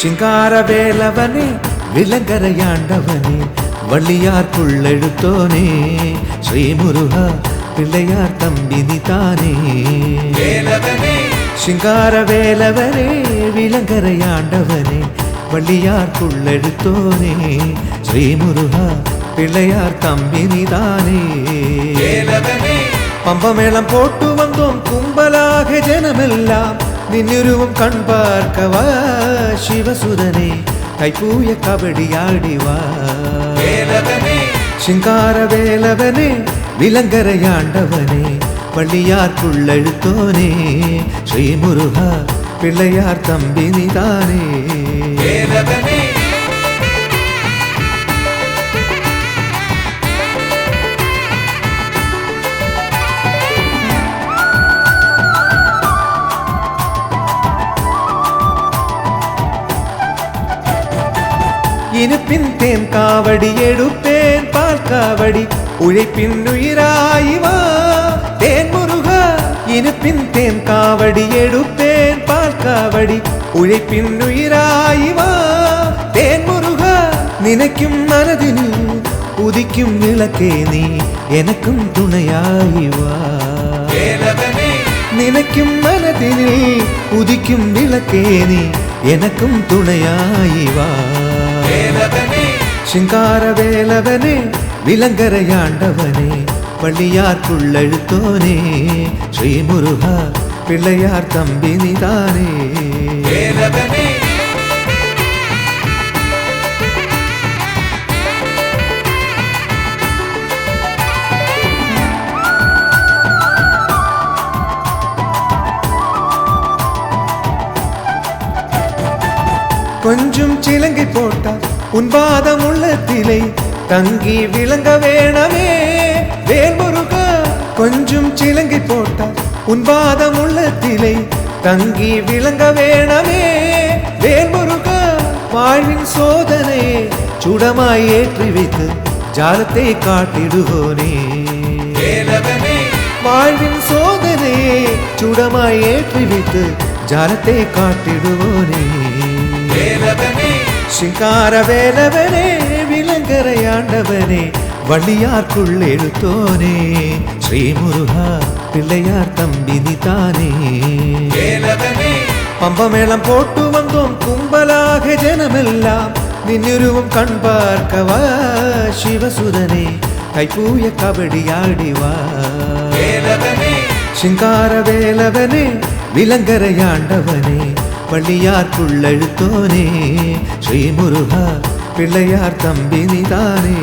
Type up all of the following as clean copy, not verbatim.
சிங்கார வேலவனே விலங்கரையாண்டவனே வள்ளியார்க்குள்ளெழுத்தோனே ஸ்ரீமுருகா பிள்ளையார் தம்பினி தானே சிங்கார வேலவனே விலங்கரையாண்டவனே வள்ளியார்க்குள்ளெழுத்தோனே ஸ்ரீமுருகா பிள்ளையார் தம்பினி தானே பம்பமேளம் போட்டு வந்தோம் கும்பலாக ஜனமெல்லாம் நின்னிருவும் கண் பார்க்கவா சிவசுதனே கைப்பூய கபடி ஆடிவா சிங்கார வேலவனே விலங்கரையாண்டவனே வள்ளியார்க்குள்ளெழுத்தோனே ஸ்ரீமுருகா பிள்ளையார் தம்பினி தானே இனிப்பின் தேன் காவடி எடுப்பேன் பால் காவடி உழைப்பின் உயிராயிவா தேன் முருகா இனிப்பின் தேன் காவடி எடுப்பேன் பால் காவடி உழைப்பின் உயிராயிவா தேன் முருகா நினைக்கும் மனதினில் உதிக்கும் விளக்கே நீ எனக்கும் துணையாயிவா நினைக்கும் மனதினில் உதிக்கும் விளக்கே நீ எனக்கும் துணையாயிவா சிங்கார வேலவனே விலங்கரையாண்டவனே வள்ளியார்க்குள்ளெழுத்தோனே ஸ்ரீமுருகா பிள்ளையார் தம்பினி தானே கொஞ்சம் சிலங்கை போட்டா உன் பாதம் உள்ளத்திலே தங்கி விளங்க வேணமே வேல்முருகா கொஞ்சம் சிலங்கை போட்டா உன் பாதம் உள்ளத்திலே தங்கி விளங்க வேணமே வேல்முருகா வாழ்வின் சோதனையே சுடமாய் ஏற்றி வைத்து ஜாலத்தை காட்டிடுவோனே வாழ்வின் சோதனையே சுடமாய் ஏற்றி வைத்து ஜாலத்தை காட்டிடுவோனே சிங்கார வேலவனே விலங்கரையாண்டவனே வள்ளியார்க்குள்ளெழுத்தோனே ஸ்ரீமுருகா பிள்ளையார் தம்பினி தானே பம்பமேளம் போட்டு வந்தோம் கும்பலாக ஜனமெல்லாம் நின்னிருவும் கண் பார்க்கவா சிவசுதனே கைப்பூய கபடி ஆடிவா சிங்கார வேலவனே விலங்கரையாண்டவனே வள்ளியார்க்குள்ளெழுத்தோனே ஸ்ரீமுருகா பிள்ளையார் தம்பினி தானே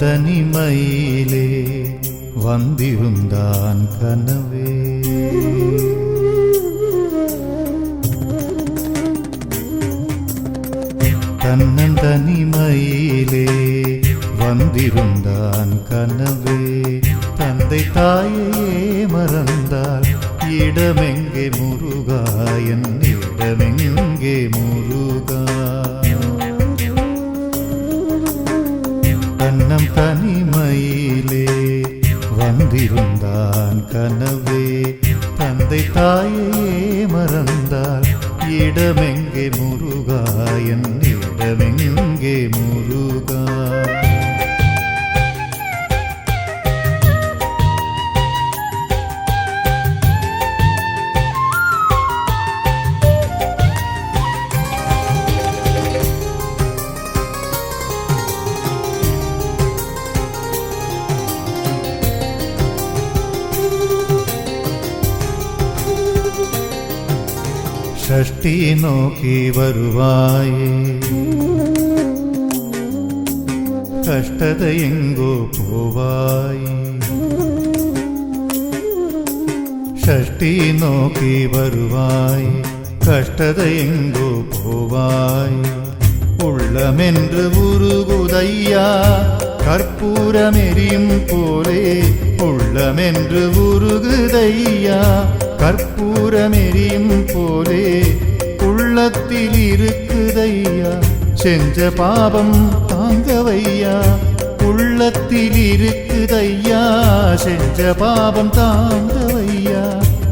தன்னந்தனிமையிலே வந்திருந்தான் கனவே தன்னந்தனிமையிலே வந்திருந்தான் கனவே தந்தை தாயே மறந்தால் இடமெங்கே முருகா என் இடமெங்கே முருகா தன்னம் தனிமையிலே வந்திருந்தான் கனவே தந்தை தாயே மறந்தால் இடமெங்கே முருகா என் இடமெங்கே முருகா षष्ठी नोकी वरुवाये कष्टद एंगो पोवाये ഷഷ്ടി നോക്കി വരുവായി കഷ്ടതയെങ്കോ പോവായി ഉള്ളമെன்று ഉരുകുതയ്യാ കർപ്പൂരമെരിയും പോലെ ഉള്ളമെன்று ഉരുകുതയ്യാ கற்பூரமெரியும் போலே உள்ளத்தில் இருக்குதையா செஞ்ச பாபம் தாங்கவையா உள்ளத்தில் இருக்குதையா செஞ்ச பாபம் தாங்கவையா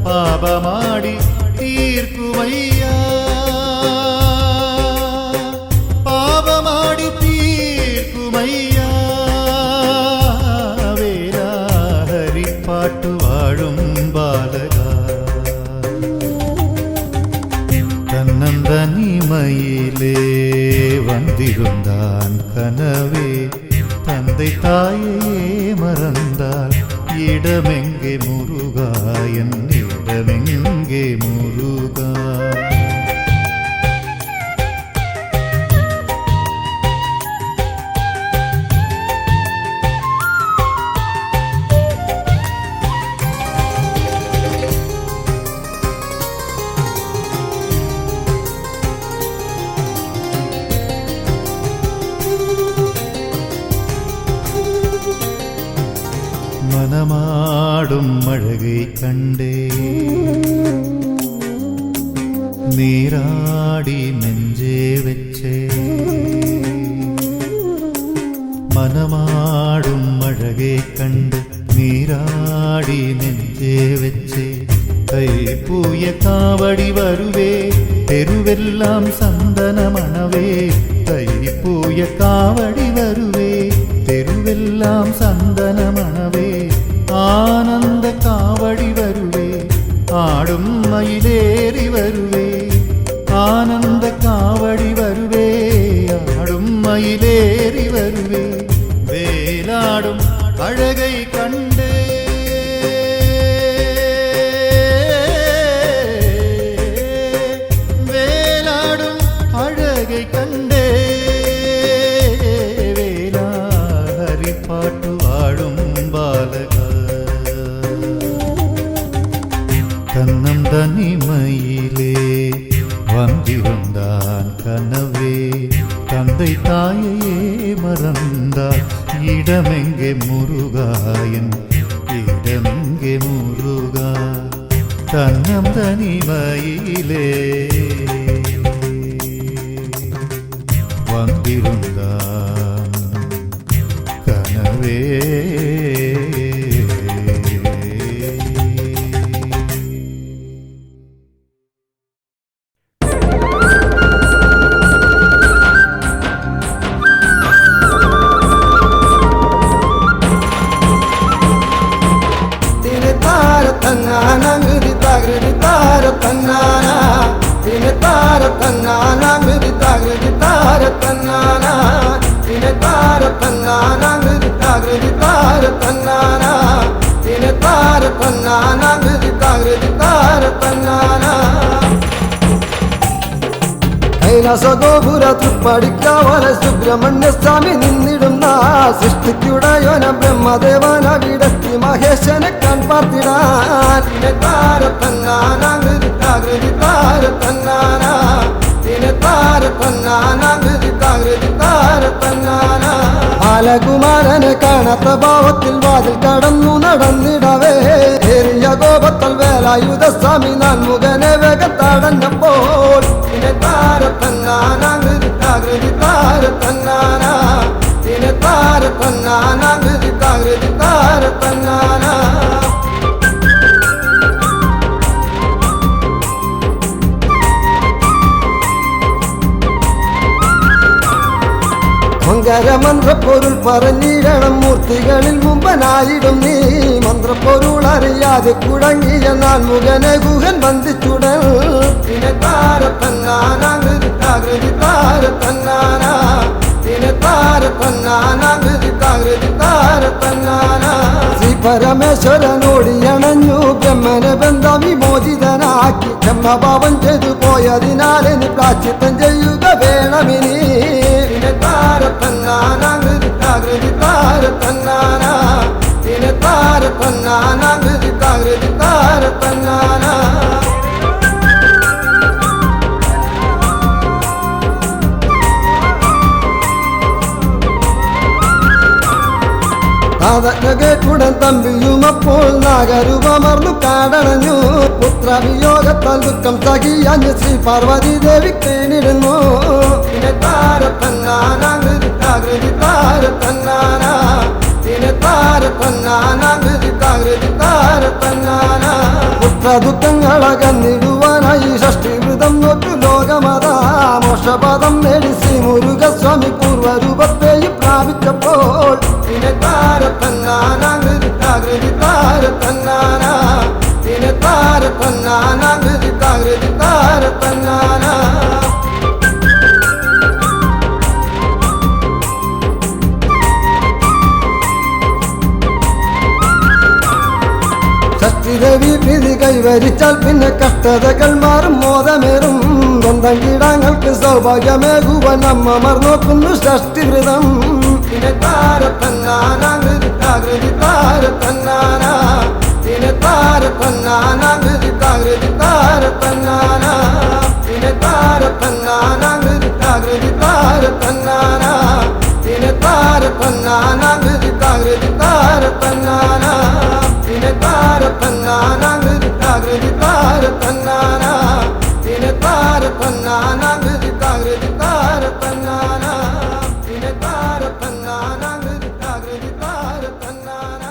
பாபமாடி தீர்க்குமையா பாபமாடி தீர்க்குமையா வேலா ஹரிப்பாட்டு வாழும் பாலகா தன்னந்தனிமையிலே வந்திருந்தான் கனவே தந்தை தாயே மறந்தால் இடமெங்கே முருகா என் இடமெங்கே முருகா மனமாடும் அழகை கண்டே நீராடி நெஞ்சே வச்சே மனமாடும் அழகை கண்டு நீராடி நெஞ்சே வச்சே கை பூய காவடி வருவே தெருவெல்லாம் சந்தன மணவே கை பூய காவடி வருவே தெருவெல்லாம் சந்தன மணவே ஆனந்த காவடி வருவே ஆடும் மயிலேறி வருவே ஆனந்த காவடி வருவே ஆடும் மயிலேறி வருவே வேலாடும் அழகை கண்டே வேலாடும் அழகை கண்டே வேலா ஹரிப்பாட்டு வாழும் பாலகா கண்ணம் தனிமையிலே வந்திருந்தான் கனவே தந்தை தாயையே மறந்தால் இடமெங்கே முருகா என் இடமெங்கே முருகா கண்ணம் தனிமையிலே வந்திருந்தான் கனவே കൈലാസ ഗോപുര തൃപ്പടിക്കാവല സുബ്രഹ്മണ്യ സ്വാമി നിന്നിടുന്ന സൃഷ്ടിക്കുടയോന ബ്രഹ്മദേവന വിടത്തി മഹേശനെ കൺപാർത്തിടാൻ ബാലകുമാരനെ കാണാത്ത ഭാവത്തിൽ വാതിൽ കടന്നു നടന്നിടവേ ഏറിയ കോപത്തൽ വേലായുധ സ്വാമി നാൻമുഖനെ വേഗത്തടഞ്ഞപ്പോൾ മന്ത്രപ്പൊരുൾ പറഞ്ഞിടണം മൂർത്തികളിൽ മുമ്പനായിടും നീ മന്ത്രപ്പൊരുൾ അറിയാതെ കുടങ്ങിയ നാൻമുഖനെ ഗുഹൻ ബന്ധിച്ചുടൽ ശ്രീ പരമേശ്വരനോടിയണഞ്ഞു ബ്രഹ്മനെ ബന്ധം വിമോചിതനാക്കി ബ്രഹ്മഭാവം ചെയ്തു പോയതിനാലെനി പ്രാശ്ചിത്തം ചെയ്യുക വേണമിനി താര തന്നാന നാദജ്ഞ കേട്ടുടൻ തമ്പിയും അപ്പോൾ നാഗരൂപമർന്നു കാടണഞ്ഞു. പുത്രവിയോഗത്താൽ ദുഃഖം സഹിയാഞ്ഞ് ശ്രീ പാർവതി ദേവി കേണിടുന്നു. പിന്നെ താരത്തന്നാനാകൃതി താകൃതി താരത്തന്നാന, പിന്നെ താരത്തന്നാനാകൃതി താകൃതി താരത്തന്നാന. പുത്രദുഃഖങ്ങളകന്നിടുവാനായി ഷഷ്ടിവൃതം നോറ്റു ലോകമതാ മോക്ഷപദം നേടി ശ്രീ മുരുകസ്വാമി പൂർവരൂപത്തെയും പ്രാപിച്ചപ്പോൾ പിന്നെ താരത്തന്നാനാകൃതി താകൃതി താരത്തന്നാന, പിന്നെ താരത്തന്നാനാകൃതി താകൃതി താരത്തന്നാന. ഷഷ്ടിദേവി പ്രീതി കൈവരിച്ചാൽ പിന്നെ കഷ്ടതകൾ മാറും മോദമേറും. സ്വന്തം കീടങ്ങൾക്ക് സൗഭാഗ്യമേകുവാൻ അമ്മമാർ നോക്കുന്നു ഷഷ്ടിവൃതം. പിന്നെ താരത്തന്നാനാകൃതി താകൃതി താരത്തന്നാന, പിന്നെ താരത്തന്നാനാകൃതി താകൃതി താരത്തന്നാന, പിന്നെ താരത്തന്നാനാകൃതി താകൃതി താരത്തന്നാന, പിന്നെ താരത്തന്നാനാകൃതി താകൃതി താരത്തന്നാന, പിന്നെ താരത്തന്നാനാകൃതി താകൃതി താരത്തന്നാന, പിന്നെ താരത്തന്നാനാകൃതി താകൃതി താരത്തന്നാന, പിന്നെ താരത്തന്നാനാകൃതി താകൃതി താരത്തന്നാന,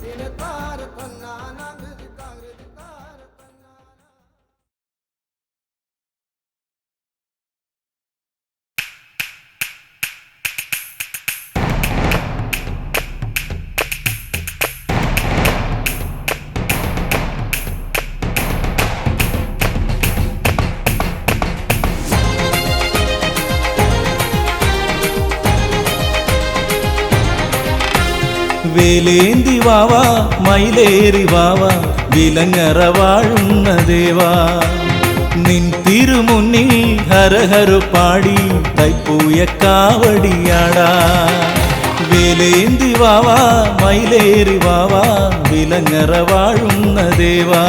പിന്നെ താരത്തന്നാനാകൃതി താകൃതി താരത്തന്നാന. വേലേന്തി വാവാ മയിലേറി വാവാ വിലങ്ങറ വാഴുന്ന ദേവാ, നിൻ തിരുമുന്നിൽ ഹരഹരു പാടി തൈപ്പൂയ കാവടിയാടാ. വേലേന്തി വാവാ മയിലേറി വാവാ വിലങ്ങറ വാഴുന്ന ദേവാ,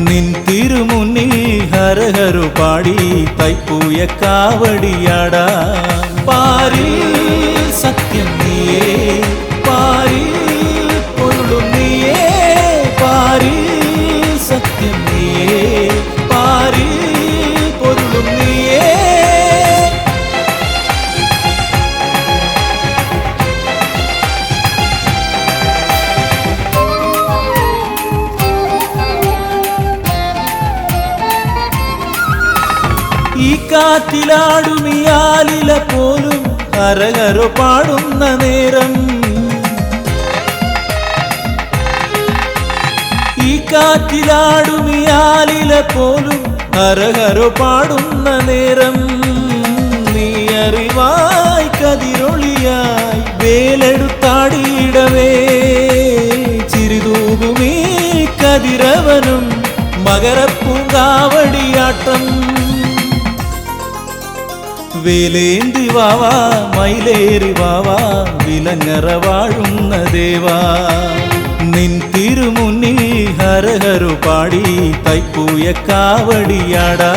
നിൻ തിരുമുന്നിൽ ഹരഹരു പാടി തൈപ്പൂയ കാവടിയാടാ. പാരിൽ സത്യം നീയേ, പാരിൽ പൊരുളും നീയേ, പാരിൽ സത്യം നീയേ, പാരിൽ പൊരുളും നീയേ. ഈ കാറ്റിലാടുമിയാലില പോലും ഹരഹരു പാടുന്ന നേരം, ഈ കാറ്റിലാടുമിയാലില പോലും ഹരഹരു പാടുന്ന നേരം, നീ അറിവായി കതിരൊളിയായി വേലെടുത്താടിയിടവേ ചിരിതൂകുമീ കതിരവനും മകരപ്പൂങ്കാവടിയാട്ടം. വേലേന്തി വാവാ മയിലേറി വാവാ വിലങ്ങറ വാഴുന്ന ദേവാ, നിൻ തിരുമുന്നിൽ ഹരഹരു പാടി തൈപ്പൂയ കാവടിയാടാ.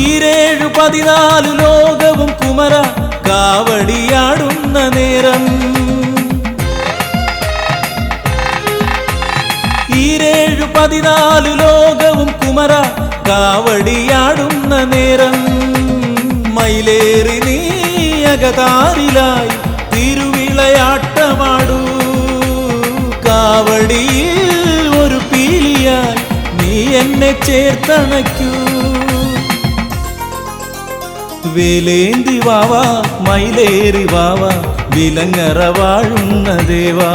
ഈരേഴു 14 ലോകവും കുമര കാവടിയാടുന്ന നേരം, ഈരേഴു 14 ലോകവും കുമര കാവടിയാടുന്ന നേരം, മയിലേറി നീ അകതാരിലായി തിരുവിളയാട്ടമാടൂ. കാവടിയിൽ ഒരു പീലിയായി നീ എന്നെ ചേർത്തണയ്ക്കൂ. വേലേന്തി വാവാ മയിലേറി വാവാ വിലങ്ങറ വാഴുന്ന ദേവാ,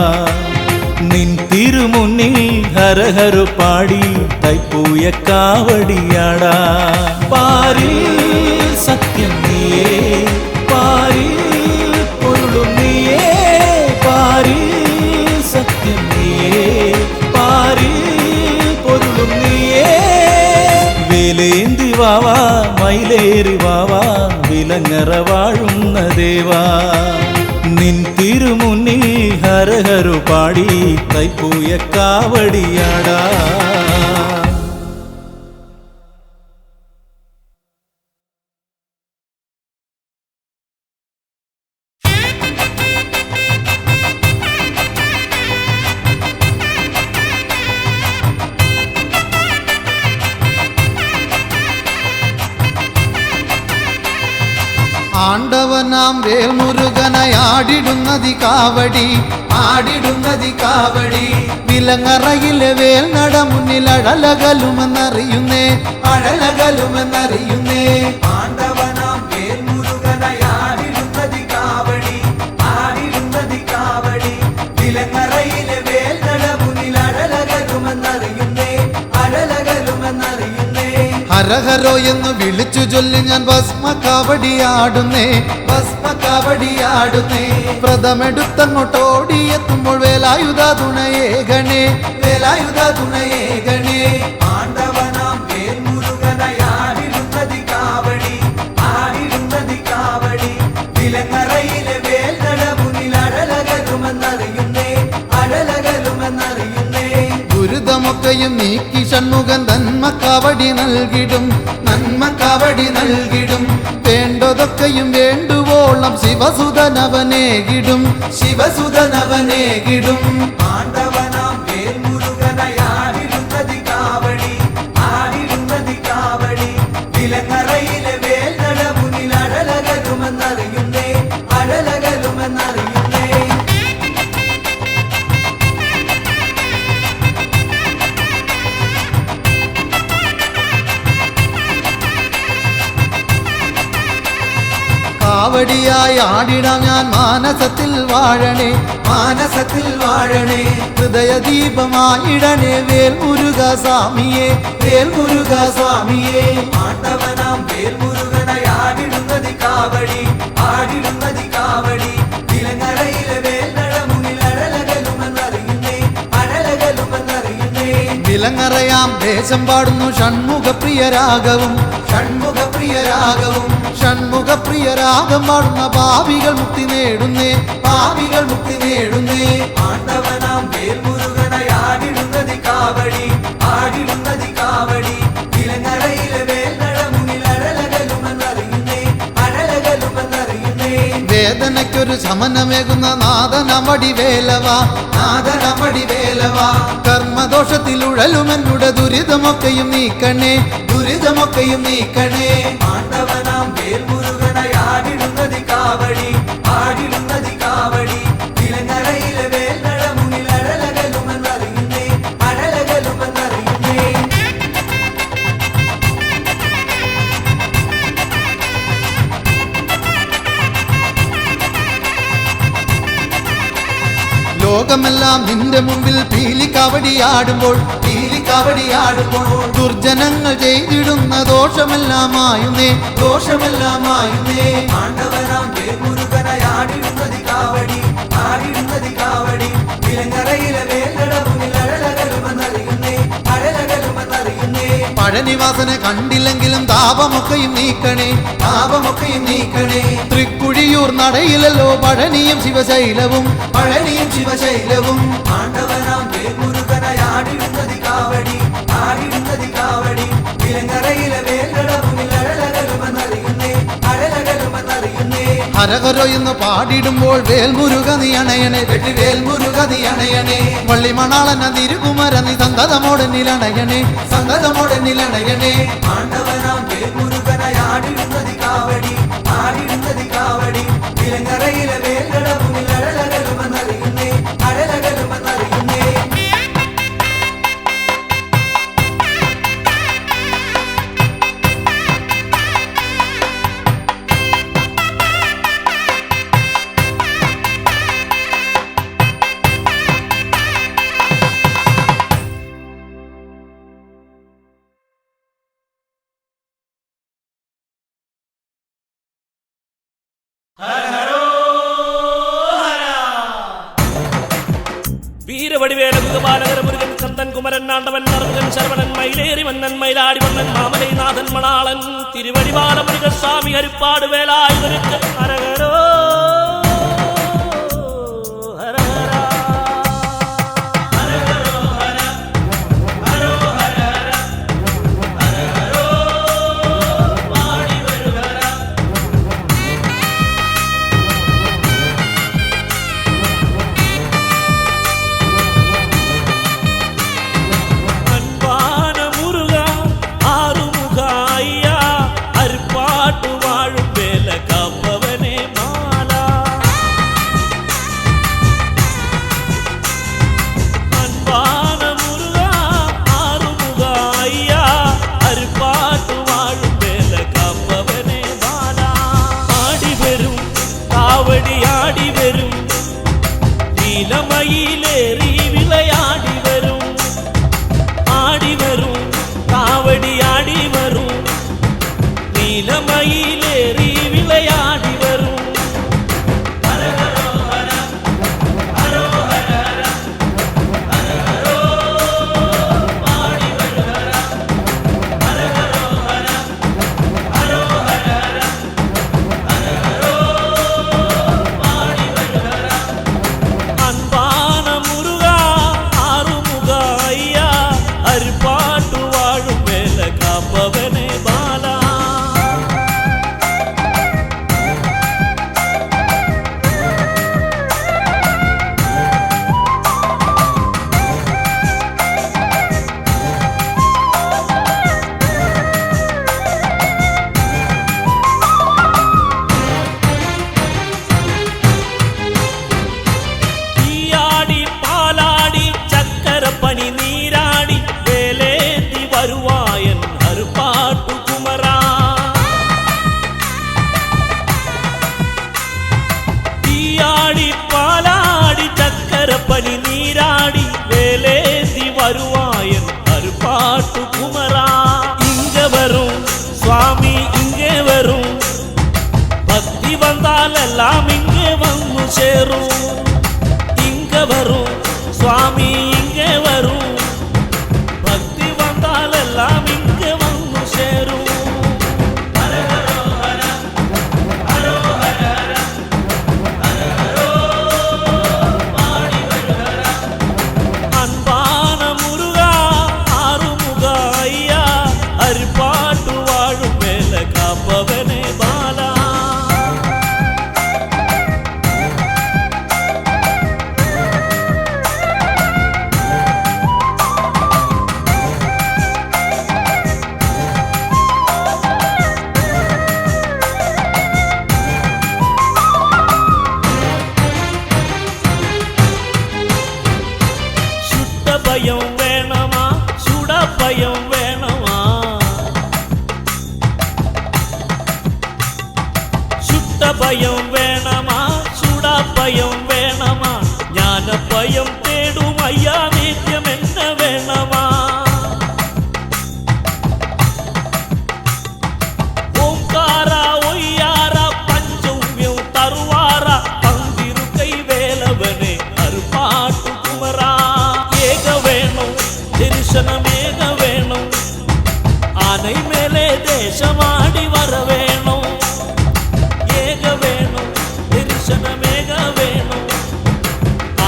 നിൻ തിരുമുന്നിൽ ഹരഹരു പാടി തൈപ്പൂയ കാവടിയാടാ. പാരിൽ സത്യം നീയേ, പാരിൽ പൊരുളും നീയേ, പാരിൽ സത്യം നീയേ, പാരിൽ പൊരുളും നീയേ. വേലേന്തി വാവാ മയിലേറി വാവാ വിലങ്ങറ വാഴുന്ന ദേവാ, നിൻ തിരുമുന്നിൽ ഹരഹരു പാടി തൈപ്പൂയ കാവടിയാടാ. ആണ്ടവനാം വേൽമുരുകനായാടിടുന്നതി കാവടി, ആടിടുന്നതി കാവടി. വിലങ്ങറയിലെ വേൽ നട മുന്നിൽ അഴലകലുമെന്നറിയുന്നേ, അഴലകലുമെന്നറിയുന്നേ. ആണ്ടവനാം വേൽമുരുകനായാടിടുന്നതി കാവടി, ആടിടുന്നതി കാവടി. വിലങ്ങറയിലെ വേൽ നട മുന്നിൽ അഴലകലുമെന്നറിയുന്നേ, അഴലകലുമെന്നറിയുന്നേ. ഹരഹരോ എന്ന് വിളിച്ചു ചൊല്ലി ഞാൻ ഭസ്മ കാവടിയാടുന്നേ, ഭസ്മ കാവടിയാടുന്നേ. വ്രതമെടുത്തങ്ങോട്ടോടിയെത്തുമ്പോൾ വേലായുധ തുണയേ ഗണേ, വേലായുധ തുണയേ ഗണേ. ആണ്ടവനാം വേൽമുരുകനായാടിടുന്നതി കാവടി, ആടിടുന്നതി കാവടി. വിലങ്ങറയിലെ വേൽ നട മുന്നിൽ അഴലകലുമെന്നറിയുന്നേ, അഴലകലുമെന്നറിയുന്നേ. ദുരിതമൊക്കെയും നീക്കി ഷൺമുഖൻ നന്മ കാവടി നൽകിടും, നന്മ കാവടി നൽകിടും. വേണ്ടതൊക്കെയും വേണ്ടുവോളം ശിവസുതനവനേകിടും, ശിവസുതനവനേകിടും. ആണ്ടവനാം വേൽമുരുകനായാടിടുന്നതി കാവടി, ആടിടുന്നതി കാവടി. വിലങ്ങറയിലെ വേൽ നട മുന്നിൽ അഴലകലുമെന്നറിയുന്നേ, അഴലകലുമെന്നറിയുന്നേ. കാവടിയായി ആടിടാം ഞാൻ മാനസത്തിൽ വാഴണേ, മാനസത്തിൽ വാഴണേ. ഹൃദയദീപമായിടണേ വേൽമുരുക സ്വാമിയേ, വേൽമുരുക സ്വാമിയേ. ആണ്ടവനാം വേൽമുരുകനായാടിടുന്നതി കാവടി, ആടിടുന്നതി കാവടി. വിലങ്ങറയിലെ വേൽ നട മുന്നിൽ അഴലകലുമെന്നറിയുന്നേ, അഴലകലുമെന്നറിയുന്നേ. വിലങ്ങറയാം ദേശം പാടുന്നു ഷൺമുഖപ്രിയരാഗവും, ഷൺമുഖപ്രിയരാഗവും. ഷൺമുഖപ്രിയരാഗം പാടുന്ന പാപികൾ മുക്തി നേടുന്നേ, പാപികൾ മുക്തി നേടുന്നേ. ആണ്ടവനാം വേൽമുരുകനായാടിടുന്നതി കാവടി, ആടിടുന്നതി കാവടി. വിലങ്ങറയിലെ വേൽ നട മുന്നിൽ അഴലകലുമെന്നറിയുന്നേ, അഴലകലുമെന്നറിയുന്നേ. വേദനയ്ക്കൊരു ശമനമേകുന്ന നാദനമടി വേലവ, നാദനമടി വേലവ. കർമ്മദോഷത്തിലുഴലുമെന്നുടെ ദുരിതമൊക്കെയും നീക്കണേ, ദുരിതമൊക്കെയും നീക്കണേ. ആണ്ടവനാം വേൽമുരുകനായാടിടുന്നതി കാവടി, ആടിടുന്നതി കാവടി. വിലങ്ങറയിലെ വേൽ നട മുന്നിൽ അഴലകലുമെന്നറിയുന്നേ, അഴലകലുമെന്നറിയുന്നേ. ലോകമെല്ലാം നിന്റെ മുമ്പിൽ പീലിക്കാവടിയാടുമ്പോൾ, പീലിക്കാവടിയാടുമ്പോൾ. ദുർജനങ്ങൾ ചെയ്തിടുന്ന ദോഷമെല്ലാമായുന്നേ, ദോഷമെല്ലാമായുന്നേ. ആണ്ടവനാം വേൽമുരുകനായാടിടുന്നതി കാവടി, ആടിടുന്നതി കാവടി. വിലങ്ങറയിലെ വേൽ നട മുന്നിൽ അഴലകലുമെന്നറിയുന്നേ, അഴലകലുമെന്നറിയുന്നേ. പഴനിവാസനെ കണ്ടില്ലെങ്കിലും താപമൊക്കെയും നീക്കണേ, താപമൊക്കെയും നീക്കണേ. തൃക്കുഴിയൂർ നടയിലല്ലോ പഴനിയും ശിവശൈലവും, പഴനിയും ശിവശൈലവും. ആണ്ടവനാം വേൽമുരുകനായാടിടുന്നതി കാവടി, ആടിടുന്നതി കാവടി. വിലങ്ങറയിലെ വേൽ നട മുന്നിൽ അഴലകലുമെന്നറിയുന്നേ, അഴലകലുമെന്നറിയുന്നേ. ഹരഹരോ എന്ന് പാടിടുമ്പോൾ വേൽമുരുക നീ അണയണേ, വെട്ടി വേൽമുരുക നീ അണയണേ. വള്ളിമണാളന തിരുകുമര നീ സന്തതമോടെ നിലണയണേ, സന്തതമോടെ നിലണയണേ. ആണ്ടവനാം വേൽമുരുകനായാടിടുന്നതി കാവടി, ആടിടുന്നതി കാവടി. വിലങ്ങറയിലെ വേൽ നട മുന്നിൽ അഴലകലുമെന്നറിയുന്നേ, അഴലകലുമെന്നറിയുന്നേ. வீரவடிவேல குகபாலகர முருகன் கந்தன் குமரன் ஆண்டவன் மருகன் சரவணன் மயிலேறி மன்னன் மயிலாடி மன்னன் மாமலை நாதன் மணாளன் திருவடிவால முருக சாமி அரிப்பாடு வேலாயுதனுக்கு அரகரோ കുടിയാടി പാലാടി ചക്കരപ്പനി നീരാടി വേലേന്തി വരുവായൻ അരുപ്പാട്ടു കുമരാ ഇങ്ങ വരും സ്വാമി ഇങ്ങ വരും ഭക്തി വന്നാലെല്ലാം ഇങ്ങ വന്നു ചേരും ഇങ്ങ വരും സ്വാമി ഇങ്ങ വരും ഭക്തി വന്നാലെല്ലാം ഇങ്ങ വന്നു ചേരും அன்பான முருகா ஆறுமுக ஐயா அரிப்பாட்டு வாழும் மேல காப்பவனே பாலா சுட்ட பயம் வேணமா சுட பயம் வேணமா சுட்ட பயம் வேணமா சுட பயம் வேணமா ஞான பயம் தேடும் ஐயா நித்தியம் என்ன வேணமா ஓங்காரா ஒய்யாரா பஞ்சவ்யம் தருவாரா பந்திருக்கை வேலவனே அருப்பாட்டு குமரா ஏக வேணும் தரிசனமேக வேணும் ஆனை மேலே தேசமாடி வர வேணும் ஏக வேணும் தரிசனமேக வேணும்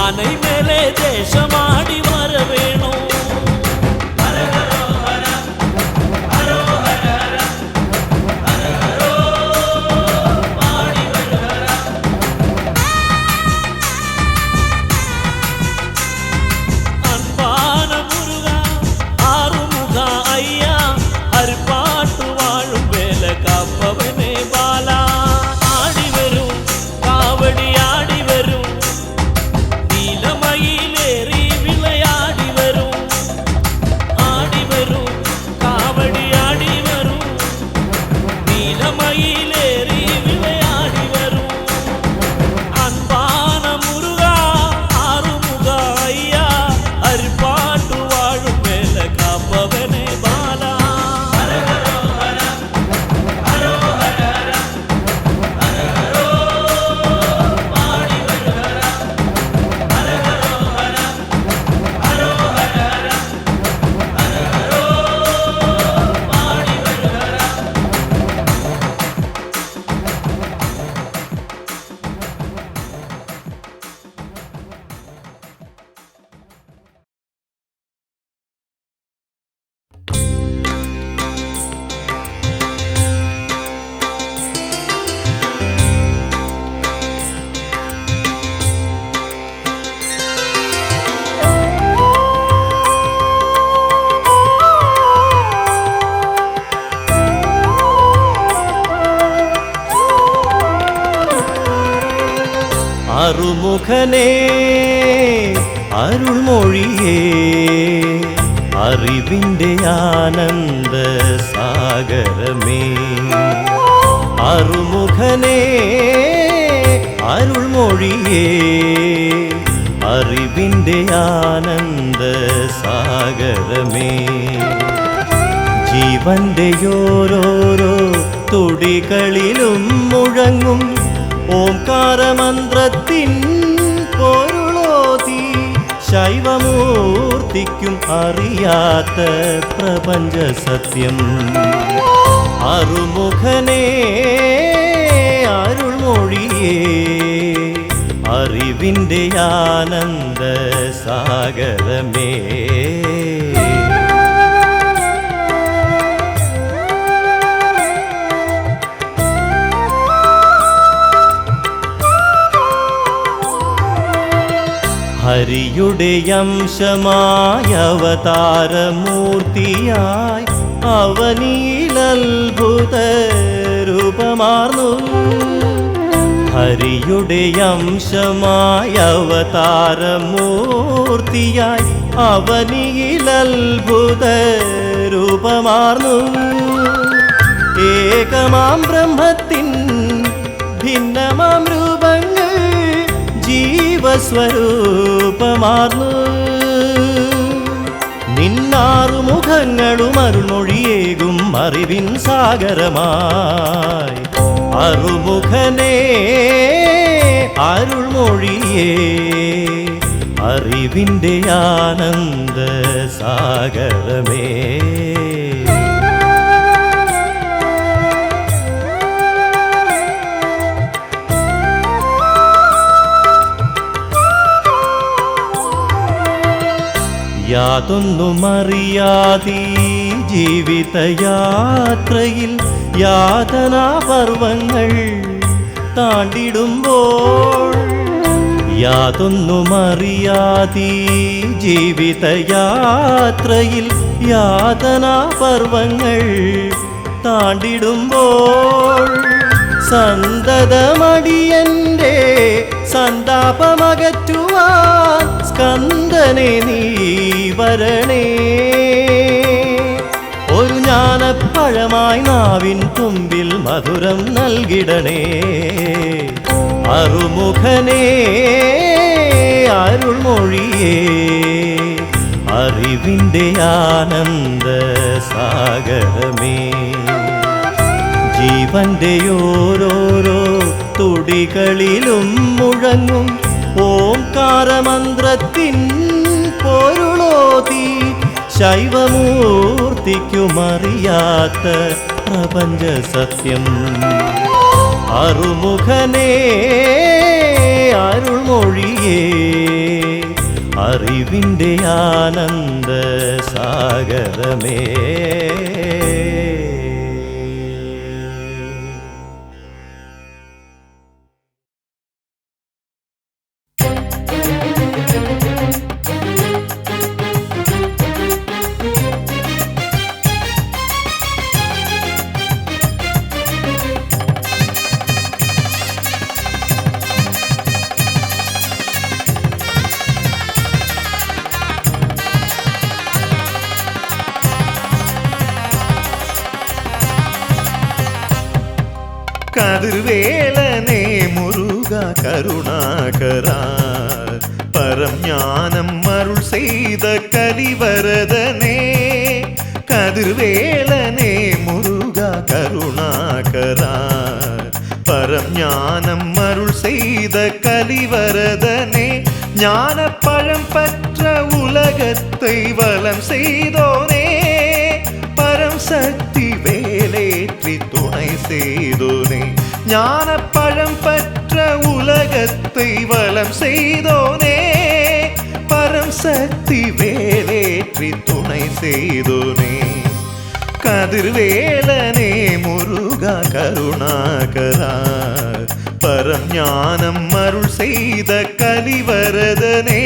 ஆனை மேலே தேசமாடி வர வேணும் அன்பான முருகா ஆறுமுகா ஐயா அரிப்பாட்டு வாழும் வேலை காப்பவனே பாலா ஆடி வரும் காவடி ஆடி வரும் நீலமயிலேறி விளையாடி வரும் ஆடி வரும் காவடி ஆடி வரும் நீலமயிலேறி விளையாடி வரும் அன்பான முருகா ஆறுமுகா ஐயா அரிப்பாட்டு வாழும் மேல காப்பவனே பாலா அருமுகனே அருள்மொழியே അറിവിൻ്റെ ആനന്ദ സാഗരമേ അറുമുഖനേ അരുൾമൊഴിയേ അറിവിൻ്റെ ആനന്ദ സാഗരമേ ജീവന്റെ ഓരോരോ തുടികളിലും മുഴങ്ങും ഓംകാരമന്ത്രത്തിൻ പൊരുളോതി ശൈവമൂർത്തിക്കും അറിയാത്ത പ്രപഞ്ച സത്യം അറുമുഖനേ അരുൾമൊഴിയേ അറിവിൻ്റെ ആനന്ദ സാഗരമേ ഹരിയുടെ അംശമായ അവതാരമൂർത്തിയായി അവനിൽ അത്ഭുത രൂപമാർന്നു ഹരിയുടെ അംശമായ അവതാരമൂർത്തിയായി അവനിൽ അത്ഭുത രൂപമാർന്നു ഏകമാം ബ്രഹ്മത്തിൻ ഭിന്നമാം രൂപങ്ങൾ ജീവസ്വരൂപമാർന്നു നിന്നാറു മുഖങ്ങളും അരുൾമൊഴിയേകും അറിവിൻ സാഗരമായി അറുമുഖനേ അരുൾമൊഴിയേ അറിവിൻ്റെ ആനന്ദ സാഗരമേ യാതൊന്നുമറിയാതീ ജീവിതയാത്രയിൽ യാതനാപർവങ്ങൾ താണ്ടിടുമ്പോൾ യാതൊന്നുമറിയാതീ ജീവിതയാത്രയിൽ യാതനാപർവങ്ങൾ താണ്ടിടുമ്പോൾ സന്തതമടിയന്റെ സന്താപമകറ്റുവാൻ സ്കന്ദനെ നീ വരണേ ഒരു ജ്ഞാനപ്പഴമായി നാവിൻ തുമ്പിൽ മധുരം നൽകിടണേ അറുമുഖനേ അരുൾമൊഴിയേ അറിവിൻ്റെ ആനന്ദ സാഗരമേ ജീവന്റെ ഓരോരോ തുടികളിലും മുഴങ്ങും ഓംകാരമന്ത്രത്തിൻ പൊരുളോതി ശൈവമൂർത്തിക്കുമറിയാത്ത പ്രപഞ്ച സത്യം അറുമുഖനേ അരുൾമൊഴിയേ അറിവിൻ്റെ ആനന്ദ സാഗരമേ കതിർവേലനേ മുരുക കരുണാകരാ പരം ஞானம் அருள் செய்த கலிவரதனே கதிர்வேலனே முருகா கருணாகரா பரம் ஞானம் அருள் செய்த கலிவரதனே ஞான பழம் பற்ற உலகத்தை வலம் செய்தோனே பரம் சக்தி வேலேற்றி துணை செய்தோனே ஞான பழம் பற்ற உலகத்தை வலம் செய்தோனே பரம் சக்தி வேலேற்றி துணை செய்தோனே கதிர்வேலனே முருகா கருணாகரா பரம் ஞானம் அருள் செய்த கலிவரதனே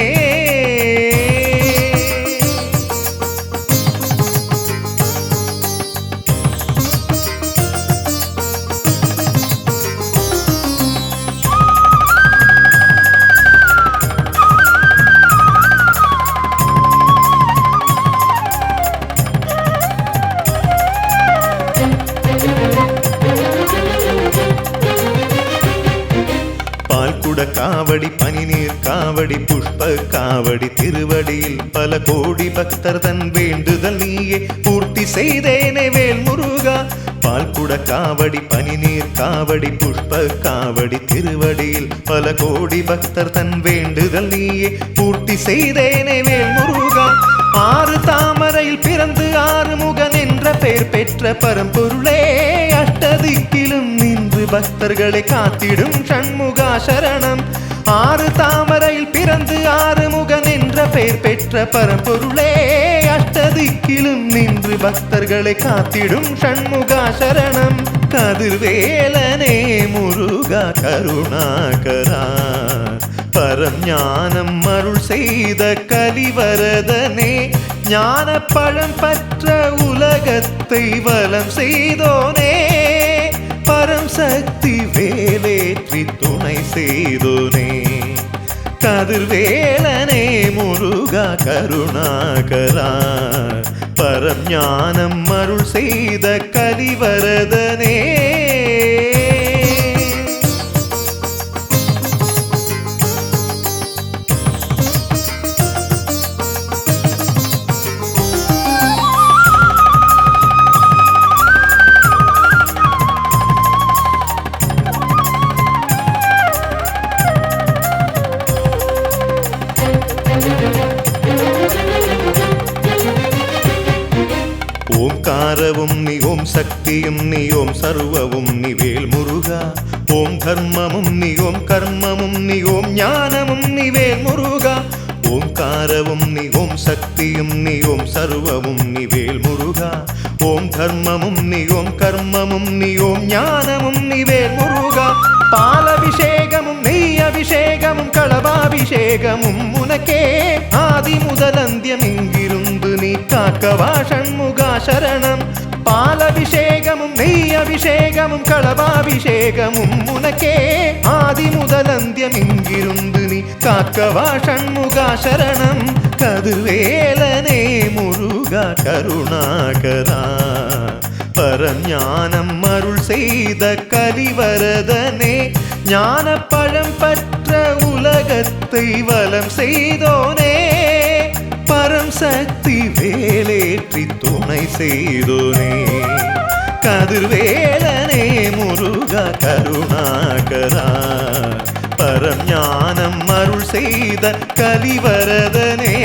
காவடி பனிநீர் காவடி புஷ்ப காவடி திருவடியில் பல கோடி பக்தர் தன் வேண்டுதல் நீயே பூர்த்தி செய்தேனே வேல் முருகா பால்குட காவடி பனிநீர் காவடி புஷ்ப காவடி திருவடியில் பல கோடி பக்தர் தன் வேண்டுதல் நீயே பூர்த்தி செய்தேனே வேல் முருகா ஆறு தாமரையில் பிறந்து ஆறுமுகன் என்ற பெயர் பெற்ற பரம்பொருளே அஷ்டதிக்கிலும் நின்று பக்தர்களை காத்திடும் ஷண்முகா சரணம் ஆறு தாமரையில் பிறந்து ஆறுமுகன் என்ற பெயர் பெற்ற பரம்பொருளே அஷ்டதிக்கிலும் நின்று பக்தர்களை காத்திடும் ஷண்முகா சரணம் கதிர்வேலனே முருகா கருணாகரா பரம் ஞானம் அருள் செய்த கலிவரதனே ஞான பழம் பற்ற உலகத்தை வலம் செய்தோனே பரம் சக்தி வேலேற்றி துணை செய்தோனே கதிர்வேலனே முருகா கருணாகரா பரம் ஞானம் அருள் செய்த கலிவரதனே കാരവും നീ ഓം ശക്തിയും നീ ഓം സർവവും നീ വേൽ മുരുക ഓം ധർമ്മമും നീ ഓം കർമ്മമും നീ ഓം ജ്ഞാനമും നീ വേൽ മുരുക ഓംകാരവും നീ ഓം ശക്തിയും നീ ഓം സർവവും നീ വേൽ മുരുക ഓം ധർമ്മമും നീ ഓം കർമ്മമും നീ ഓം ജ്ഞാനമും നീ വേൽ മുരുക പാലഭിഷേകമും നെയ്യഭിഷേകമും കളഭാഭിഷേകമും ഉനക്കേ ആദി മുതലന്ത്യമെങ്കിരുന്ന് നീ കാക്കവാ ഷൺമുഖ ശരണം പാലഭിഷേകമും നെയ്യഭിഷേകമും കളഭാഭിഷേകമും ഉനക്കേ ആദി മുതലന്ത്യമെങ്കിരുന്ന് നീ കാക്കവാ ഷൺമുഖ ശരണം കതിർവേലനേ മുരുക കരുണാകരാ பரஞானம் அருள் செய்த கலிவரதனே ஞானப்பழம் பற்ற உலகத்தை வலம் செய்தோனே பரம் சக்தி வேலேற்றி துணை செய்தோனே கதிர்வேலனே முருகா கருணாகரா பரஞானம் அருள் செய்த கலிவரதனே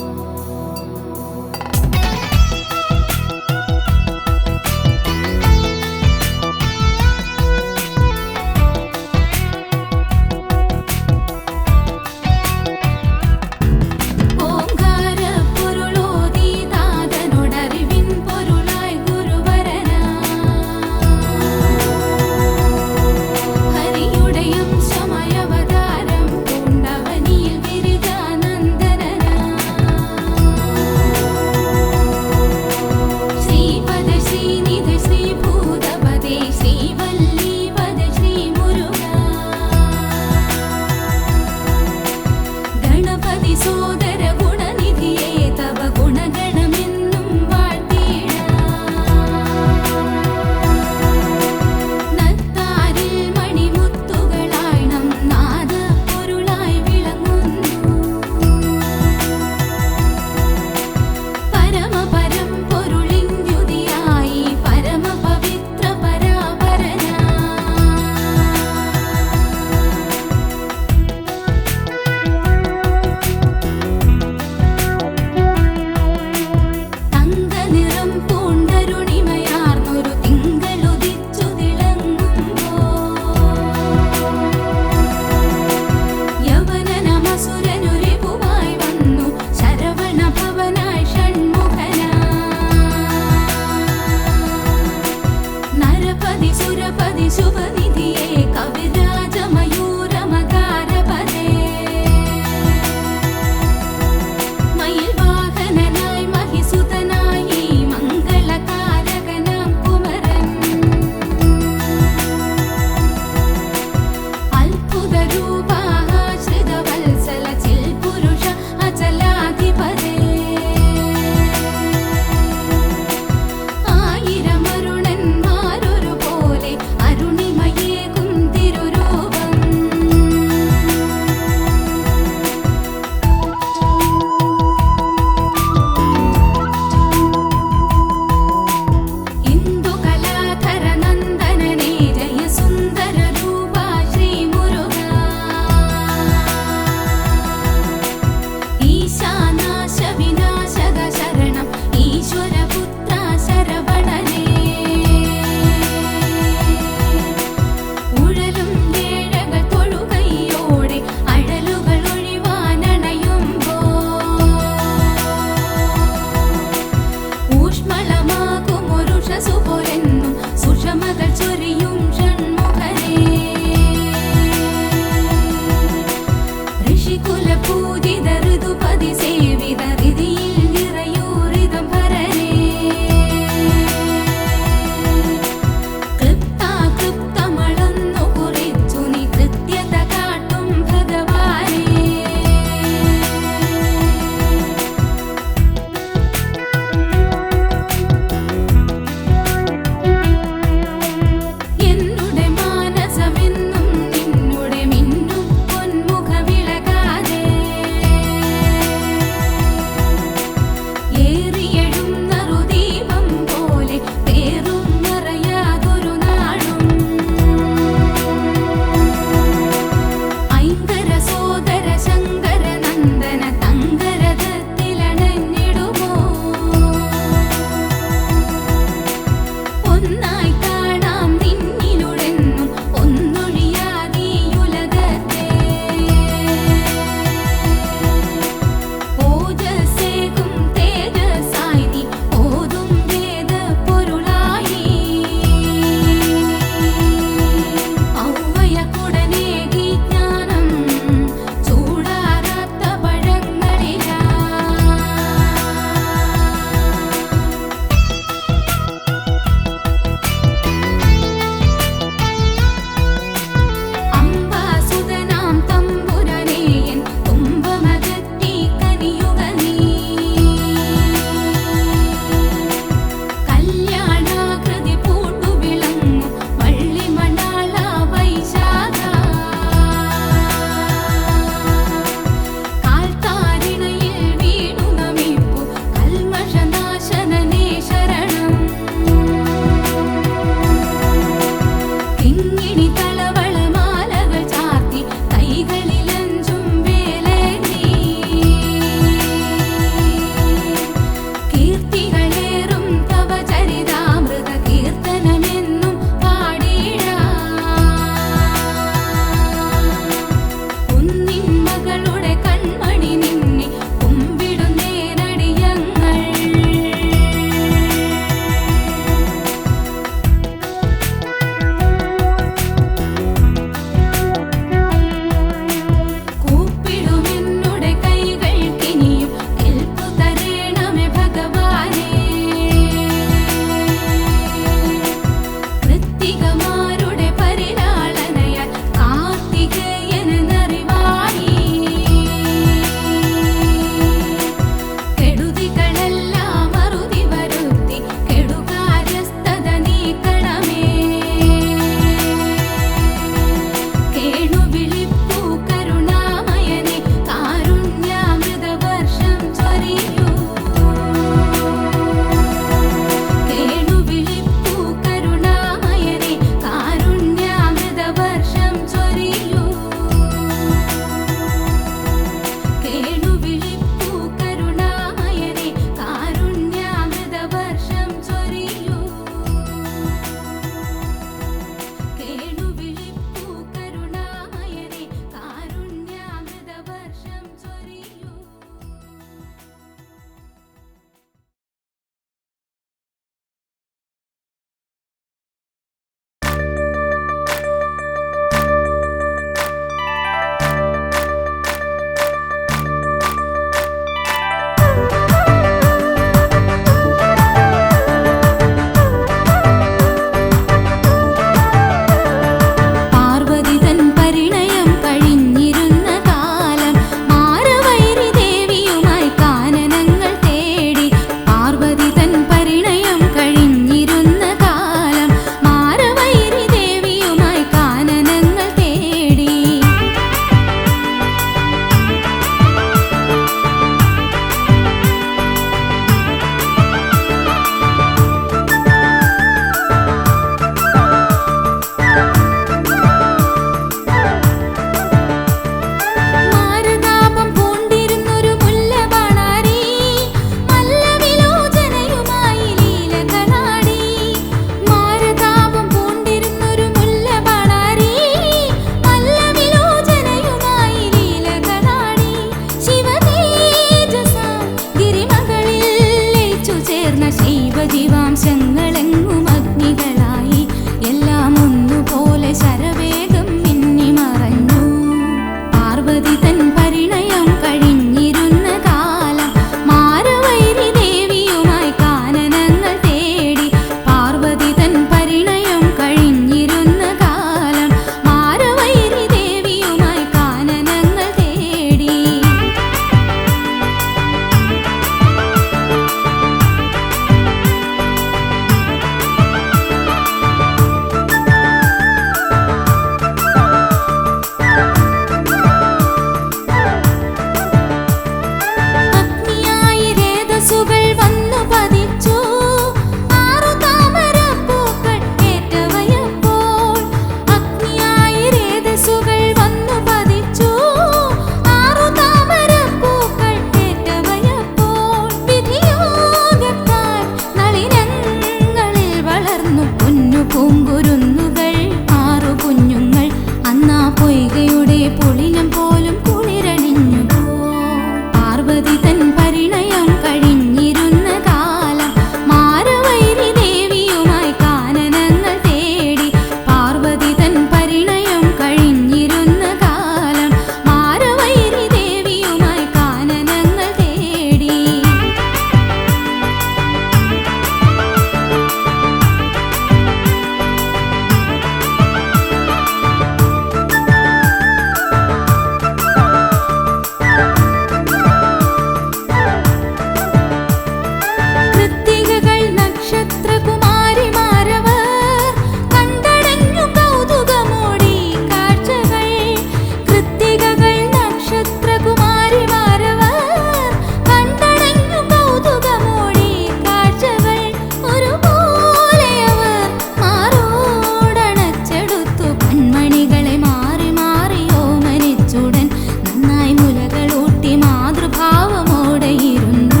നന്നായി മുലകളൂട്ടി മാതൃഭാവമോടെയിരുന്നു.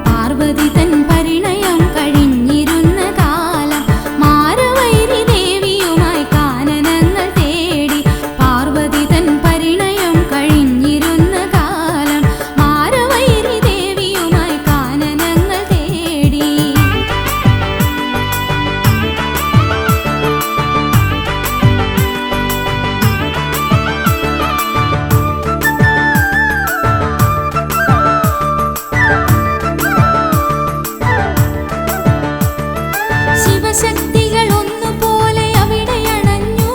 പാർവതി തൻ പരിണയം കഴിഞ്ഞിരുന്ന കാലം മാരവൈരി ദേവിയുമായി കാനനങ്ങൾ തേടി. പാർവതി തൻ പരിണയം കഴിഞ്ഞിരുന്ന കാലം മാരവൈരി ദേവിയുമായി കാനനങ്ങൾ തേടി. ശിവശക്തികൾ ഒന്നുപോലെ അവിടെ അണഞ്ഞു.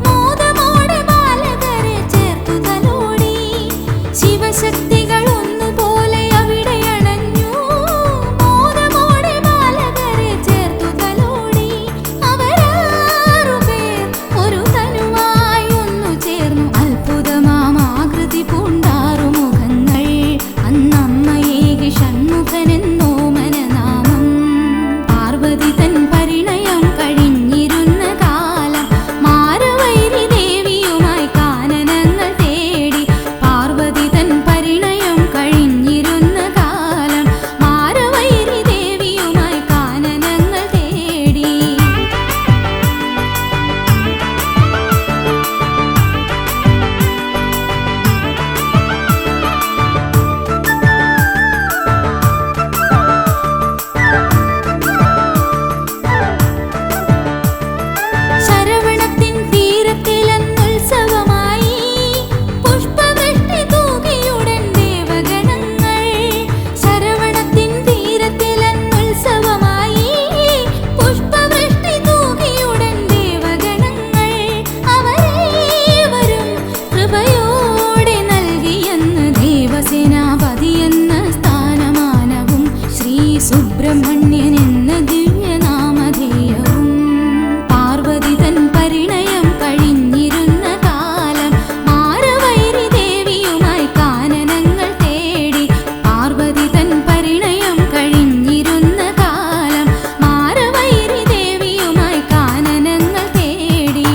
മോദമോടെ ബാലകരെ ചേർത്തു തലോടി. ശിവശക്തികൾ ഒന്നുപോലെ അവിടെ അണഞ്ഞു. മോദമോടെ ബാലകരെ ചേർത്തു തലോടി. അവരാറുപേർ ഒരു തനുവായി ഒന്നു ചേർന്നു. അത്ഭുതമാകൃതി പൂണ്ടാറു മുഖങ്ങൾ. അന്നമ്മയേകി ഷൺമുഖനെന്നോ മനനാമം. പാർവതി തൻ പരിണയം കഴിഞ്ഞിരുന്ന കാലം മാരവൈരി ദേവിയുമായി കാനനങ്ങൾ തേടി. പാർവതി തൻ പരിണയം കഴിഞ്ഞിരുന്ന കാലം മാരവൈരി ദേവിയുമായി കാനനങ്ങൾ തേടി. ശരവണത്തിൻ തീരത്തിലെന്നുത്സവമായി പുഷ്പവൃഷ്ടി തൂകിയുടൻ ദേവഗണങ്ങൾ. ശരവണത്തിൻ തീരത്തിലെന്നുത്സവമായി പുഷ്പവൃഷ്ടി തൂകിയുടൻ ദേവഗണങ്ങൾ. അവരേവരും കൃപയോടെ നൽകിയെന്ന് ദേവസേനാപതിയെന്ന സ്ഥാനമാനവും ശ്രീ സുബ്രഹ്മണ്യൻ എന്ന ദിവ്യനാമധേയവും. പാർവതി തൻ പരിണയം കഴിഞ്ഞിരുന്ന കാലം മാരവൈരി ദേവിയുമായി കാനനങ്ങൾ തേടി. പാർവതി തൻ പരിണയം കഴിഞ്ഞിരുന്ന കാലം മാരവൈരി ദേവിയുമായി കാനനങ്ങൾ തേടി.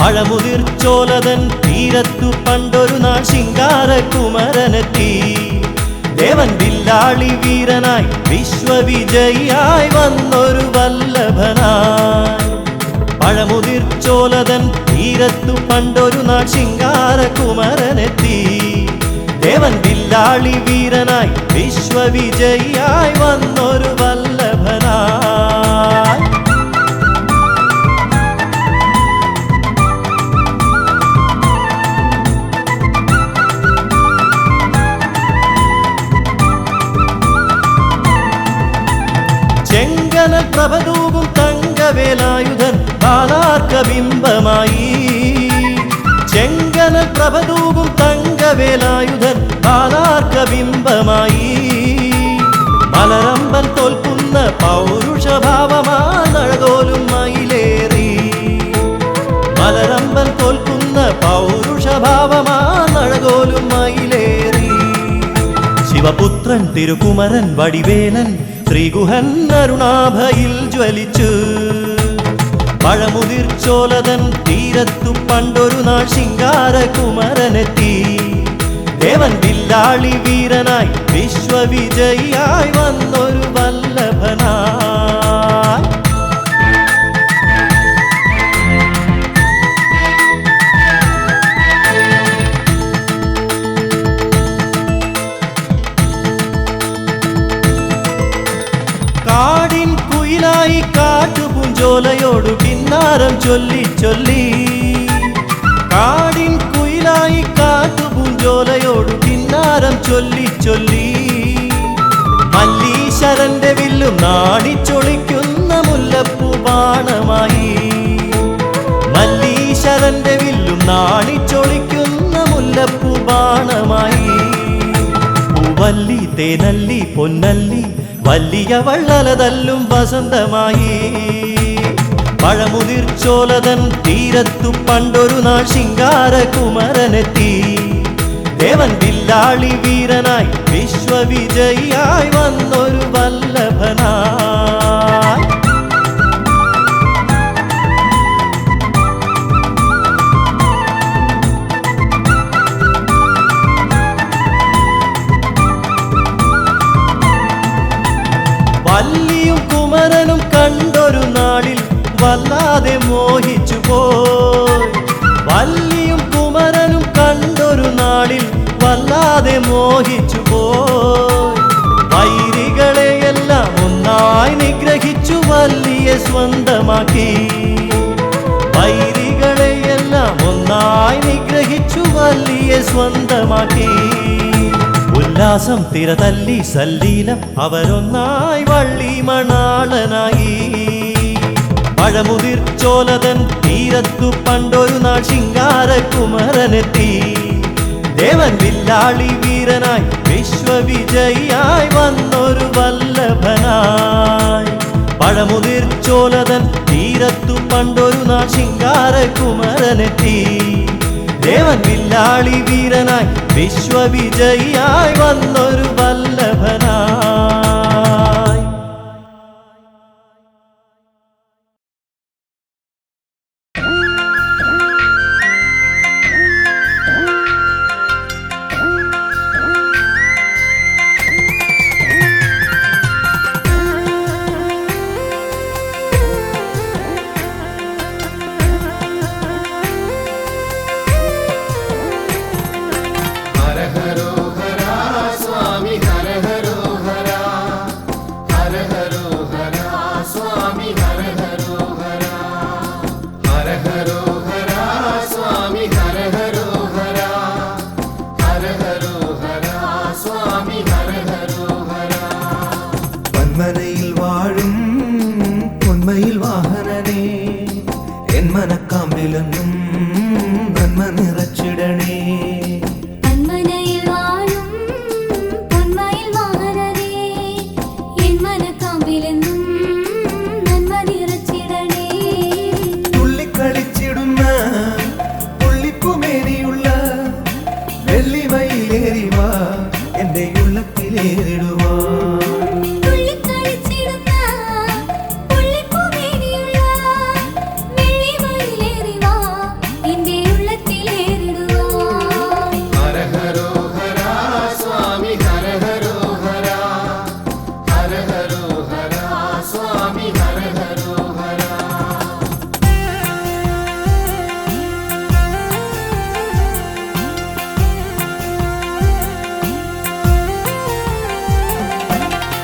പഴമുതിർച്ചോലതൻ തീരത്തു പണ്ടൊരു നാൾ ശിങ്കാരകുമരനെത്തി. ദേവൻ വില്ലാളി വീരനായി വിശ്വവിജയിയായി വന്നൊരു വല്ലഭനായി. പഴമുതിർച്ചോലതൻ തീരത്തു പണ്ടൊരു നാൾ ശിങ്കാരകുമരനെത്തി. ദേവൻ വില്ലാളി വീരനായി വിശ്വവിജയിയായി വന്നൊരു വല്ലഭനായി. ചെങ്കനൽ പ്രഭതൂകും തങ്കവേലായുധൻ ബാലാർക്കബിംബമായി. ചെങ്കനൽ പ്രഭതൂകും തങ്കവേലായുധൻ ബാലാർക്കബിംബമായി. മലരമ്പൻ തോൽക്കുന്ന പൗരുഷഭാവമാനഴകോലും മയിലേറി. മലരമ്പൻ തോൽക്കുന്ന പൗരുഷഭാവമാനഴകോലും മയിലേറി. ശിവപുത്രൻ തിരുകുമരൻ വടിവേലൻ ശ്രീഗുഹൻ അരുണാഭയിൽ ജ്വലിച്ചു. പഴമുതിർച്ചോലതൻ തീരത്തു പണ്ടൊരു നാൾ ശിങ്കാരകുമരനെത്തി. ദേവൻ വില്ലാളി വീരനായി വിശ്വവിജയിയായി വന്നൊരു വല്ലഭനായി. കാടിൻ കുയിലായി കാട്ടുപൂഞ്ചോലയോടു കിന്നാരം ചൊല്ലി ചൊല്ലി. കാടിൻ കുയിലായി കാട്ടുപൂഞ്ചോലയോടു കിന്നാരം ചൊല്ലി ചൊല്ലി. മല്ലീശ്വരന്റെ വില്ലും നാണിച്ചൊളിക്കുന്ന മുല്ലപ്പൂ ബാണമായി. മല്ലീശ്വരന്റെ വില്ലും നാണിച്ചൊളിക്കുന്ന മുല്ലപ്പൂ ബാണമായി. ചെണ്ടുമല്ലി തേനല്ലി പൊന്നല്ലി വലിയ വള്ളലതല്ലും വസന്തമായി പഴമുതിർച്ചോലതൻ തീരത്തു പണ്ടൊരു നാൾ ശിങ്കാരകുമരനെത്തി ദേവൻ വില്ലാളി വീരനായി വിശ്വവിജയിയായി വന്നൊരു വല്ലഭനായി വല്ലിയും കുമരനും കണ്ടൊരു നാളിൽ വല്ലാതെ മോഹിച്ചു പോയി വല്ലിയും കുമരനും കണ്ടൊരു നാളിൽ വല്ലാതെ മോഹിച്ചു പോയി വൈരികളെയെല്ലാം ഒന്നായി നിഗ്രഹിച്ചു വല്ലിയെ സ്വന്തമാക്കി വൈരികളെയെല്ലാം ഒന്നായി നിഗ്രഹിച്ചു വല്ലിയെ സ്വന്തമാക്കി ഉല്ലാസം തിരതല്ലി സല്ലീലം അവരൊന്നായി വള്ളി മണാളനായി പഴമുതിർച്ചോലതൻ തീരത്തു പണ്ടൊരു നാൾ ശിങ്കാരകുമരനെത്തി ദേവൻ വില്ലാളി വീരനായി വിശ്വവിജയിയായി വന്നൊരു വല്ലഭനായി പഴമുതിർച്ചോലതൻ തീരത്തു പണ്ടൊരു നാൾ ശിങ്കാരകുമരനെത്തി ദേവൻ വില്ലാളി വീരനായി വിശ്വവിജയിയായി വന്നൊരു വല്ലഭനായി പൊന്മനയിൽ വാഴും പൊന്മയിൽ വാഹനനേ എൻ മനക്കാമ്പിലെന്നും നന്മ നിറച്ചിടണേ പൊന്മനയിൽ വാഴും പൊന്മയിൽ വാഹനനേ എൻ മനക്കാമ്പിലെന്നും നന്മ നിറച്ചിടണേ തുള്ളിക്കളിച്ചിടുന്ന പുള്ളിപ്പുമേനിയുള്ള വെള്ളിമയിലേറിവാ എന്റെ ഉള്ളത്തിലേറിടുവാ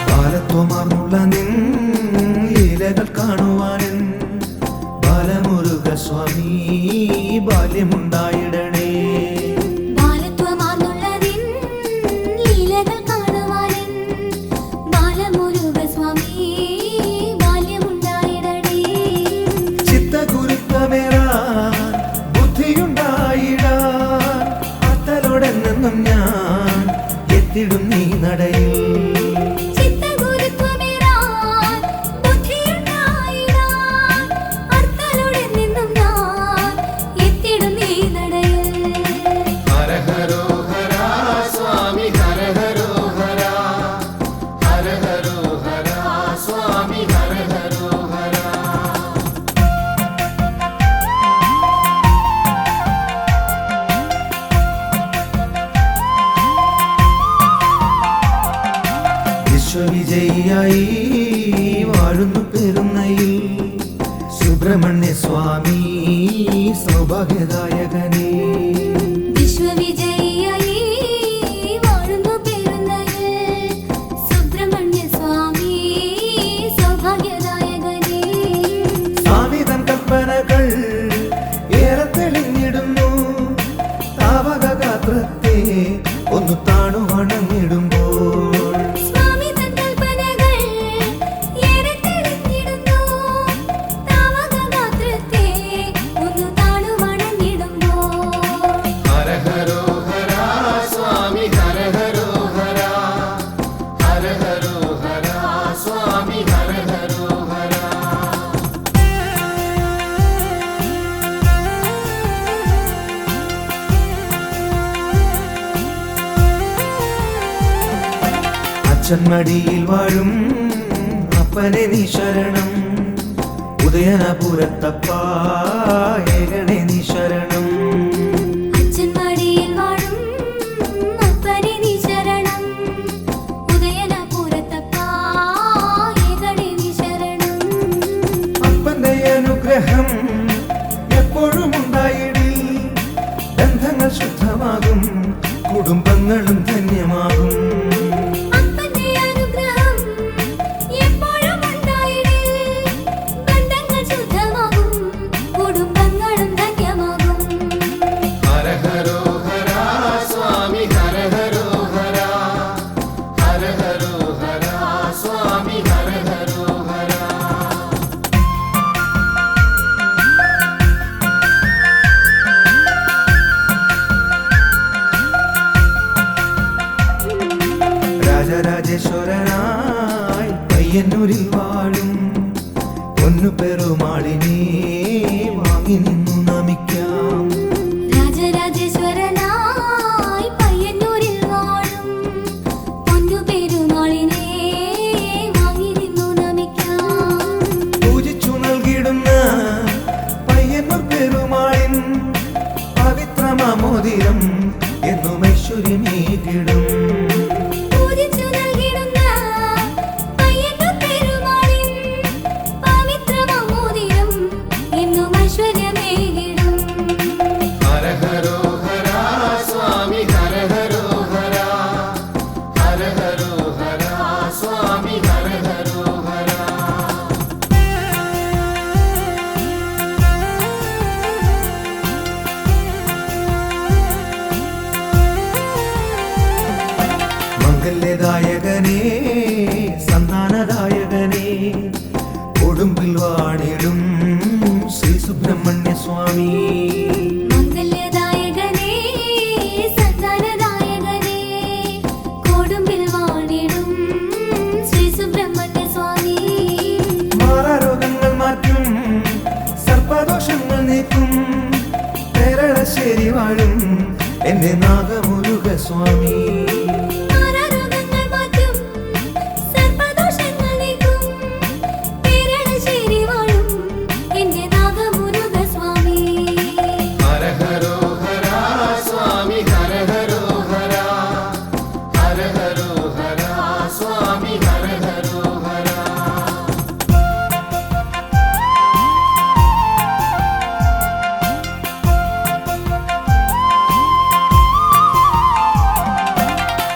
ബാലത്വമാർന്നുള്ള നിൻ ലീലകൾ കാണുവാൻ ബാലമുരുക സ്വാമി ബാല്യമുണ്ടായിടണേ ബാലത്വമാർന്നുള്ള നിൻ ലീലകൾ കാണുവാൻ ബാലമുരുക സ്വാമി ബാല്യമുണ്ടായിടണേ ചിത്തഗുരുത്വമേറാൻ ബുദ്ധിയുണ്ടായിടാൻ അത്തലോടെന്നും ഞാൻ എത്തിടും നീ നടയിൽ വിശ്വവിജയിയായി വാഴുന്നു പെരുന്നയിൽ സുബ്രഹ്മണ്യ സ്വാമി സൗഭാഗ്യദായകനേ വിശ്വവിജയിയായി വാഴുന്നു പെരുന്നയിൽ സുബ്രഹ്മണ്യ സ്വാമി സൗഭാഗ്യദായകനേ സ്വാമി തൻ കൽപ്പനകൾ ഏറെ തെളിഞ്ഞിടുന്നു താവക ഗാത്രത്തെ ഒന്ന് താണു വണങ്ങിടുമ്പോൾ താവക ഗാത്രത്തെ ഒന്ന് താണു വണങ്ങിടുമ്പോൾ അച്ഛന്മടിയിൽ വാഴും അപ്പനെ നീ ശരണം ഉദയനപുരത്തപ്പ ഏകണേ നീ ശരണം അച്ഛന്മടിയിൽ വാഴും അപ്പനെ നീ ശരണം ഉദയനപുരത്തപ്പ ഏകണേ നീ ശരണം അപ്പന്റെ അനുഗ്രഹം എപ്പോഴും ഉണ്ടായിടി ബന്ധങ്ങൾ ശുദ്ധമാകും കുടുംബങ്ങളും ധന്യമാകും അപ്പന്റെ അനുഗ്രഹം എപ്പോഴും ഉണ്ടായിടേ ബന്ധങ്ങൾ ശുദ്ധമാകും കുടുംബങ്ങളും ധന്യമാകും ഹര ഹരോ ഹര സ്വാമി ഹര ഹരോ ഹര ഹര ഹരോ ഹര സ്വാമി ഹര ഹരോ ഹര രാജരാജേശ്വരനായി പയ്യന്നൂരിൽ വാഴും പൊന്നു പെരുമാളിനെ വാങ്ങി നിന്നു നമിക്കാം രാജരാജേശ്വരനായി പയ്യന്നൂരിൽ വാഴും പൊന്നു പെരുമാളിനെ വാങ്ങി നിന്നു നമിക്കാം പൂജിച്ചു നൽകിടുന്ന പയ്യന്നൂർ പെരുമാളിൻ പവിത്രമാമോദിരം എന്നും ഐശ്വര്യമേകിടും പൂജിച്ചു നൽകിടുന്ന പയ്യന്നൂർ പെരുമാളിൻ പവിത്രമാമോദിരം എന്നും ഐശ്വര്യമേകിടും ഹര ഹരോ ഹര സ്വാമി ഹര ഹരോ ഹര ഹര ഹരോ ഹര സ്വാമി ഹര ഹരോ ഹര മംഗല്യദായകനേ സന്താനദായകനേ കൊടുമ്പിൽ വാണിടും ശ്രീ സുബ്രഹ്മണ്യ സ്വാമി മംഗല്യദായകനേ സന്താനദായകനേ കൊടുമ്പിൽ വാണിടും ശ്രീ സുബ്രഹ്മണ്യ സ്വാമി മാറാരോഗങ്ങൾ മാറ്റും സർപ്പദോഷങ്ങൾ നീക്കും കേരളശ്ശേരി വാഴും എന്റെ നാഗമുരുക സ്വാമി മാറാരോഗങ്ങൾ മാറ്റും സർപ്പദോഷങ്ങൾ നീക്കും കേരളശ്ശേരി വാഴും എന്റെ നാഗമുരുക സ്വാമി ഹര ഹരോ ഹര സ്വാമി ഹര ഹരോ ഹര ഹര ഹരോ ഹര സ്വാമി ഹര ഹരോ ഹര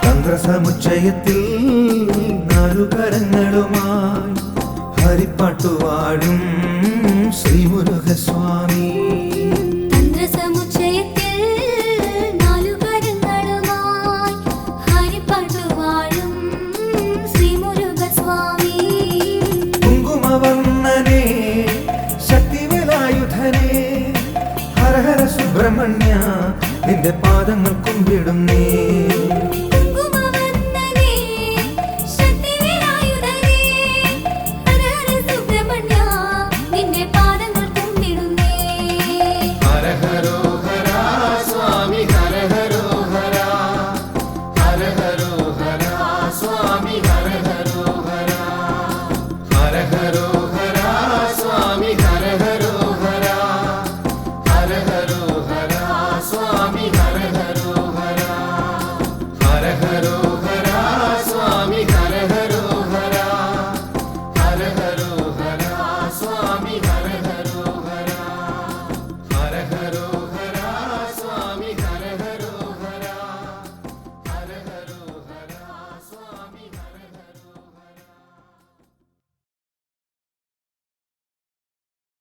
തന്ത്രസമുച്ചയത്തിൽ നാലുകരങ്ങളുമായി ഹരിപ്പാട്ടുവാഴും ശ്രീമുരുകസ്വാമി തന്ത്രസമുച്ചയത്തിൽ നാലുകരങ്ങളുമായി ഹരിപ്പാട്ടു വാഴും ശ്രീ മുരുകസ്വാമി കുങ്കുമവർണ്ണനെ ശക്തിവേലായുധനെ ഹര ഹര സുബ്രഹ്മണ്യ നിന്റെ പാദങ്ങൾ കുമ്പിടുന്നു